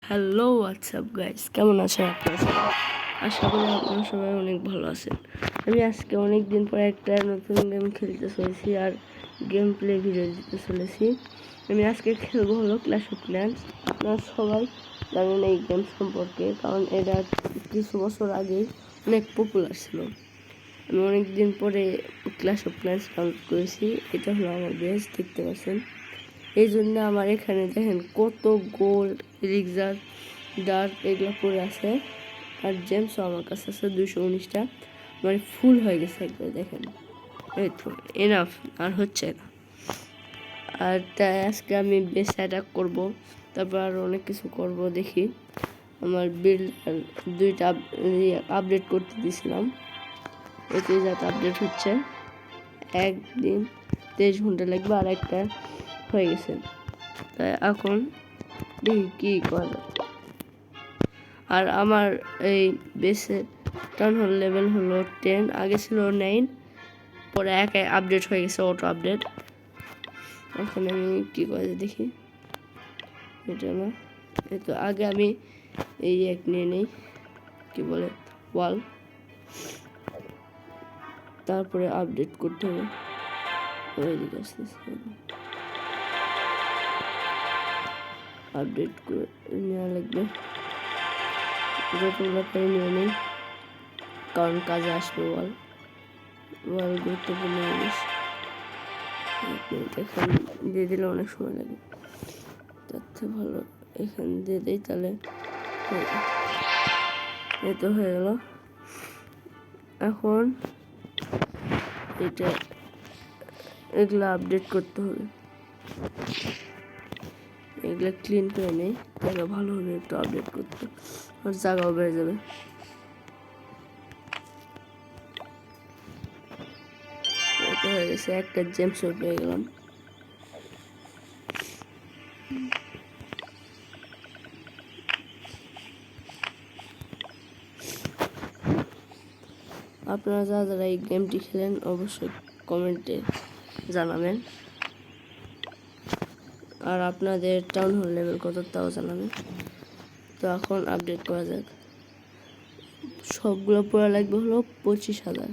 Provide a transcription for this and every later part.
Hello WhatsApp guys, কেমন আছেন আপনারা সবাই? আশা করি আপনারা সবাই অনেক ভালো আছেন। আমি আজকে অনেক দিন পরে একটা নতুন গেম খেলতে চলেছি আর গেম প্লে ভিডিও দিতে চলেছি। আমি আজকে খেলবো হলো ক্ল্যাশ অফ ক্ল্যান্স। আপনারা সবাই জানেন এই গেম সম্পর্কে, কারণ এটা কিছু বছর আগেই অনেক পপুলার ছিল। আমি অনেক দিন পরে ক্ল্যাশ অফ ক্ল্যান্স ডাউনলোড করেছি। এটা হলো আমার বেস, দেখতে পাচ্ছেন। এই জন্য আমার এখানে দেখেন কত গোল্ড, রিক্সার, ডার্ক এগুলো পড়ে আছে, আর জেমসও আমার কাছে আছে 219টা। মানে ফুল হয়ে গেছে একবার, দেখেন। এই তো এনাফ, আর হচ্ছে না। আর তাই আজকে আমি বেশ অ্যাটাক করবো, তারপর আর অনেক কিছু করব। দেখি আমার বিল্ড 2টা আপডেট করতে দিয়েছিলাম, এতে যাতে আপডেট হচ্ছে। একদিন 23 ঘন্টা লাগবে, আর একটা হয়ে গেছে। তাই এখন দেখি কি করা যায়। আর আমার এই বেসের টাউন হল লেভেল হলো 10, আগে ছিল 9, পরে একে আপডেট হয়ে গেছে, অটো আপডেট। এখন আমি কি করে দেখি, এটা না, এই তো আগে আমি এই এক নিয়ে নেই, কি বলে ওয়াল, তারপরে আপডেট করতে হবে। ওইদিকে আসতেছে, আপডেট করে নেওয়া লাগবে। যতগুলো পাই নিয়ে নেই, কারণ কাজে আসবে ওয়াল গুরুত্বপূর্ণ জিনিস। এখানে দিয়ে দিলে অনেক সময় লাগে, তার থেকে ভালো এখানে দিয়ে দিই, তাহলে এই তো হয়ে গেল। এখন এটা এগুলো আপডেট করতে হবে, এগুলো ক্লিন করে নেই, তাহলে ভালো হবে একটু আপডেট করতে, আর জায়গাও বেড়ে যাবে। এটা হয়ে গেছে, একটা জেমসও পেয়ে গেলাম। আপনারা যারা যারা এই গেমটি খেলেন অবশ্যই কমেন্টে জানাবেন, আর আপনাদের টাউন হল লেভেল কত তাও জানাবেন। তো এখন আপডেট করা যাক। সবগুলো পড়া লাগবে হলো 25,000।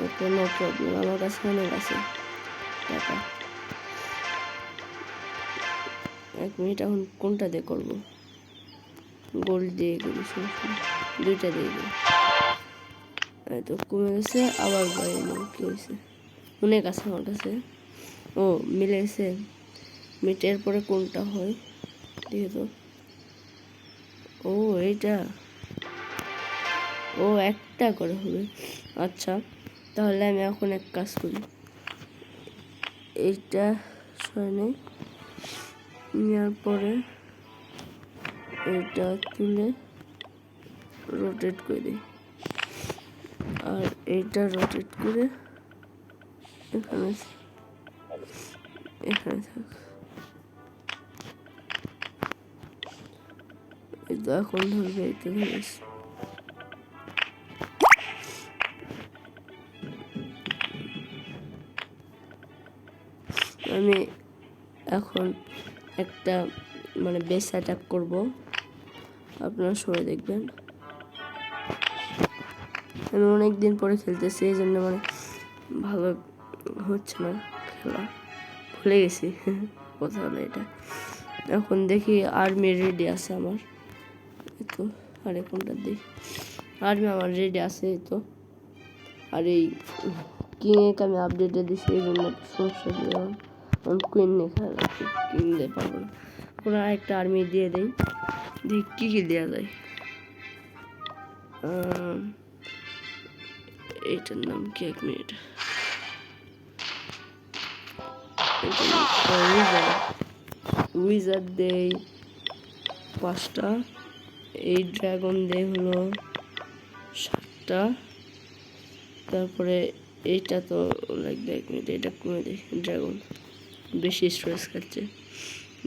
ওকে, নো প্রবলেম, আমার কাছে অনেক আছে টাকা। 1 মিনিট, এখন কোনটা দিয়ে করবো? গোল্ড দিয়ে করি, দুইটা দিয়ে দিই। তো কমে গেছে, আবার বাড়িয়ে নেব। কি হয়েছে? অনেক আছে আমার কাছে। ও মিলে গেছে। মিটের পরে কোনটা হয় দেখে তো। ও এইটা, ও একটা করে হবে। আচ্ছা, তাহলে আমি এখন এক কাজ করি, এইটা সয়নে নেওয়ার পরে এইটা তুলে রোটেট করে দিই, আর এইটা রোটেট করে এখানে এখানে থাক। এই তো এখন ধরবে, এইটা ধরেছি। আমি এখন একটা মানে বেস অ্যাটাক করব, আপনারা সবাই দেখবেন। আমি অনেক দিন পরে খেলতেছি, এই জন্য মানে ভালো হচ্ছে না খেলা, ভুলে গেছি কথা হলো এটা। এখন দেখি আর্মি রেডি আছে আমার, তো আর কোনটা দেখি, আর্মি আমার রেডি আছে এই তো। আর এই কিংকে আমি আপডেটে দিচ্ছি, এই জন্য সমস্যা ছিল, আমি কুইন নিয়ে খেলা লাগছে, কিং দিয়ে পারবো না। কোনো একটা আর্মি দিয়ে দেই, দেখি কী কী দেওয়া যায়। এইটার নাম কি, 1 মিনিট, উইজার দেই 5টা, এই ড্রাগন দেই হলো 7টা, তারপরে এইটা তো লাগবে 1 মিনিট, এটা কমে দিই। ড্রাগন বেশি স্ট্রেস খাচ্ছে,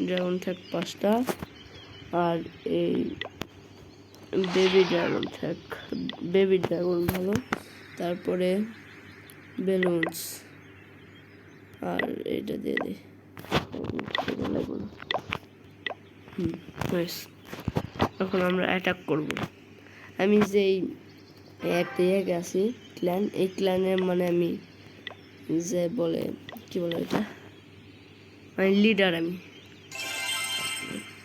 ড্রাগন থাক 5টা, আর এই বেবি ড্রাগন থাক, বেবি ড্রাগন ভালো, তারপরে বেলুনস, আর এইটা দিয়ে দিই, লাগবে না। এখন আমরা অ্যাটাক করব। আমি যেই একটা জায়গায় আছি ক্ল্যান, এই ক্ল্যানের মানে আমি যে বলে কি বলে এটা মানে লিডার, আমি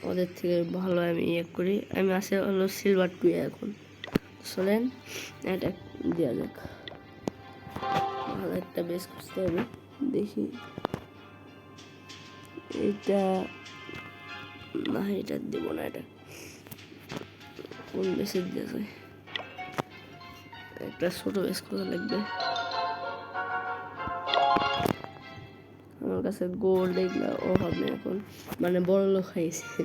ওদের থেকে ভালো আমি করি। আমি আসে হলো সিলভার 2 এখন। চলেন অ্যাটাক দেওয়া যাক। ভালো একটা বেস খুঁজতে হবে, দেখি এটা না, এটা দেব না। এটা কোন বেসে দেওয়া যায়? একটা ছোট বেস খোঁজা লাগবে। আমার কাছে গোল্ড এগুলা অভাব নেই এখন, মানে বড় লোক খাইছে।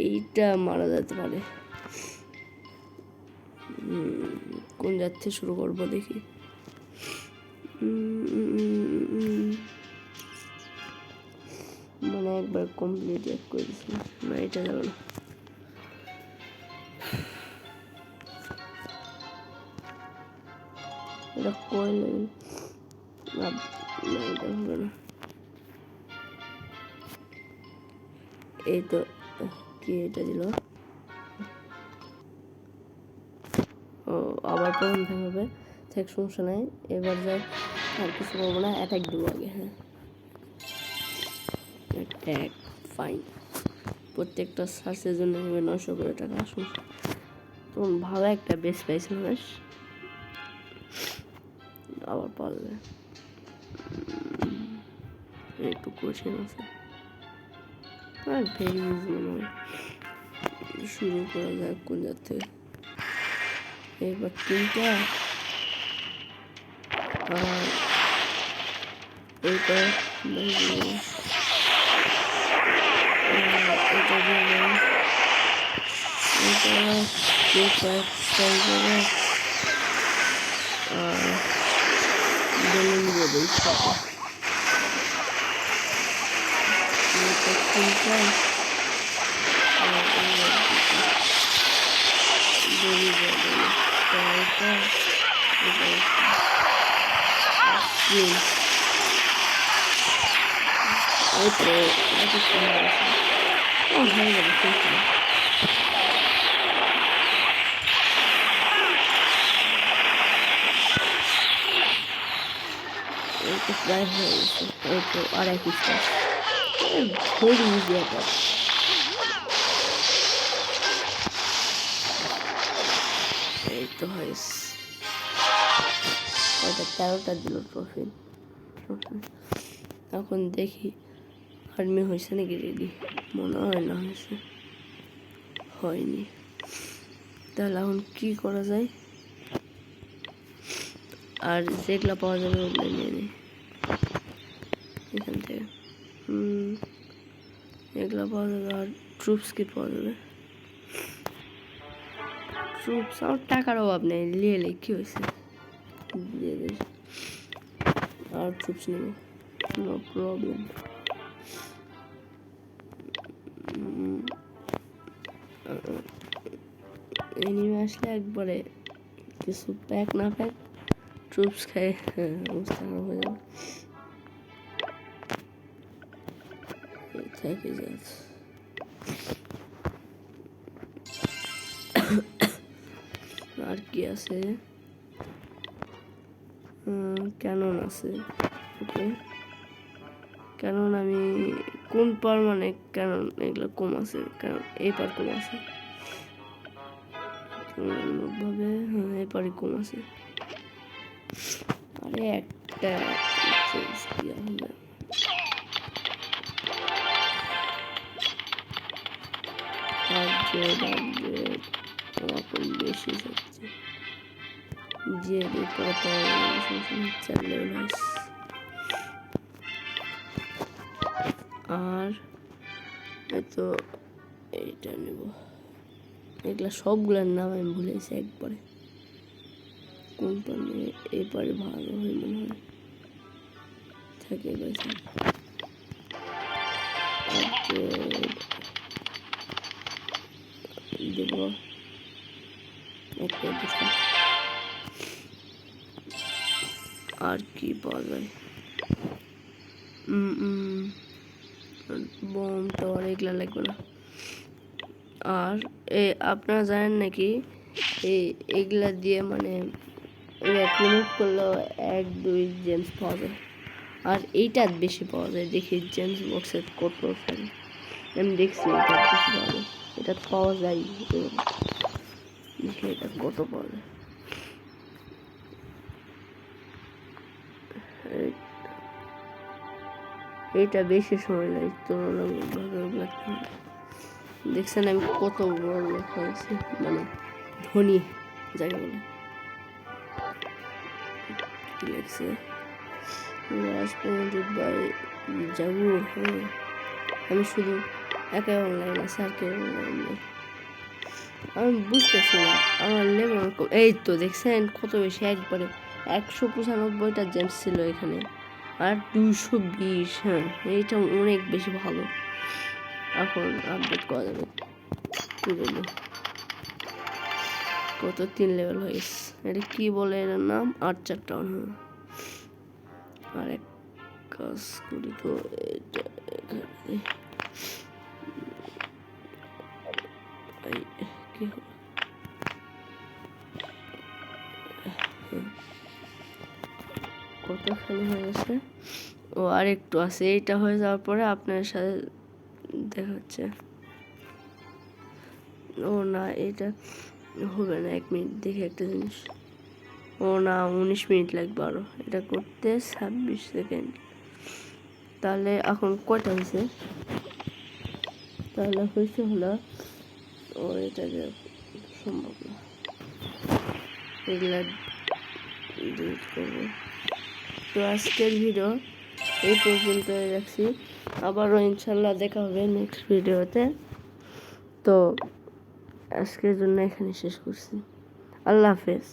এইটা মারা যেতে পারে। কোন যাচ্ছে শুরু করবো দেখি। মানে একবার কমপ্লিট করে দিচ্ছি না, এটা যাবে না। এটা কয় লেভেল? না, এটা হবে না। এই তো কি এটা দিল? ও আবার প্রথম থেকে হবে। ঠিক সমস্যা নাই, এবার যাই। আর কিছু করবো না, অ্যাটাক দেবো আগে। হ্যাঁ, অ্যাটাক ফাইন। প্রত্যেকটা সার্চের জন্য নেবে 900 করে টাকা। আসুন, তখন ভালো একটা বেস পাইছিলাম। বেশ আবার পারলে একটু কঠিন আছে। আর ভেরি ইজি মনে হয়। শুরু করা যাক কোন জাত থেকে। এবার 3টা আর এইটা এটা দিয়ে এটা কয়েকটা আর বেলুন দিয়ে দিই। প্রায় হয়ে গেছে। এই তো আর এক স্টার। ভেরি ইজি একটা। এই তো হয়েছে। ওটা 13টা দিল ট্রফি। এখন দেখি আর্মি হয়েছে নাকি রেডি। মনে হয় না হয়েছে, হয়নি। তাহলে এখন কি করা যায়? আর যেগুলো পাওয়া যাবে ওগুলো নিয়ে নিই এখান থেকে। এগুলো পাওয়া যাবে। আর ট্রুপস কি পাওয়া যাবে? ট্রুপস আমার টাকার অভাব নেই, নিয়ে কি হয়েছে, দিয়ে দিই। আর ট্রুপস নেব, নো প্রবলেম। এনিমে আসলে একবারে কিছু প্যাক না প্যাক ট্রুপস খায়, অবস্থা খারাপ হয়ে যাবে। থেকে যাচ্ছে। আর কি আছে? ক্যানন আছে। ওকে, ক্যানন আমি কোন পার মানে ক্যানন এগুলো কম আছে, কারণ এই পার কম আছে ভাবে। হ্যাঁ, এই পারে কম আছে। আরে একটা বেশি যাচ্ছে যে আর তো এইটা নেব। এগুলা সবগুলোর নাম আমি ভুলেছি একবারে। কোম্পানি এবারে ভালো হয় মনে হয়, থাকে এবার দেব একটা। আর কি পাওয়া যায়? বোম টাওয়ার এগুলা লাগবে না। আর আপনারা জানেন নাকি এগুলা দিয়ে মানে রিমুভ করলেও 1-2 জেমস পাওয়া যায়, আর এইটা বেশি পাওয়া যায়। দেখি জেমস বক্সের কত ফেল আমি দেখছি এটা বেশি পাওয়া যায়, এটা পাওয়া যায়। দেখি এটা কত পাওয়া যায়। এইটা বেশি সময় লাগে তুলনামূলকভাবে। দেখছেন আমি কত বড় লোক হয়েছি, মানে ধনী যাকে বলে। লিখছে was promoted by জাগুর। আমি শুধু একাই অনলাইন আছে, আর কেউ অনলাইন নেই। আমি বুঝতেছি না আমার লেভেল। এই তো দেখছেন কত বেশি, একবারে 195টা জেমস ছিল এখানে, আর 220। হ্যাঁ, এইটা অনেক বেশি ভালো। এখন আপডেট করা যাবে। কি বলবো, কত 3 লেভেল হয়েছে। এটা কি বলে এর নাম? আর্চার টাউন। আর এক কাজ করি তো, এটা কি কত খালি হয়ে গেছে। ও আর একটু আছে, এইটা হয়ে যাওয়ার পরে আপনার সাথে দেখা হচ্ছে। ও না, এটা হবে না। 1 মিনিট দেখে একটা জিনিস। ও না, 19 মিনিট লাগবে আরো এটা করতে, 26 সেকেন্ড। তাহলে এখন কয়টা হয়েছে? তাহলে হয়েছে হলো ও, এটা সম্ভব না, এগুলা ডিলিট করবো। তো আজকের ভিডিও এই পর্যন্ত রাখছি, আবারও ইনশাল্লাহ দেখা হবে নেক্সট ভিডিওতে। তো আজকের জন্য এখানে শেষ করছি। আল্লাহ হাফেজ।